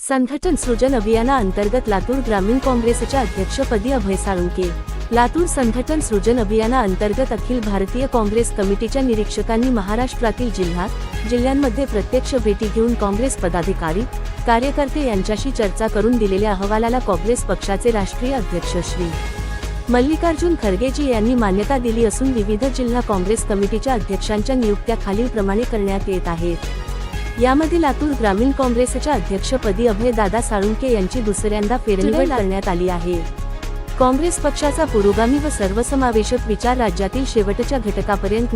संघटन सृजन अभियानाअंतर्गत लातूर ग्रामीण काँग्रेसच्या अध्यक्षपदी अभय साळुंके। लातूर संघटन सृजन अभियानाअंतर्गत अखिल भारतीय काँग्रेस कमिटीच्या निरीक्षकांनी महाराष्ट्रातील जिल्ह्यांमध्ये प्रत्यक्ष भेटी घेऊन काँग्रेस पदाधिकारी, कार्यकर्ते यांच्याशी चर्चा करून दिलेल्या अहवालाला काँग्रेस पक्षाचे राष्ट्रीय अध्यक्ष श्री मल्लिकार्जुन खरगेजी यांनी मान्यता दिली असून विविध जिल्हा काँग्रेस कमिटीच्या अध्यक्षांच्या नियुक्त्या खालीलप्रमाणे करण्यात येत आहेत। यामध्ये लातूर ग्रामीण काँग्रेसच्या अध्यक्षपदी अभय दादा साळुंके यांची दुसऱ्यांदा फेरनिवड करण्यात आली आहे। काँग्रेस पक्षाचा पुरोगामी व सर्वसमावेशक विचार राज्यातील शेवटच्या घटकापर्यंत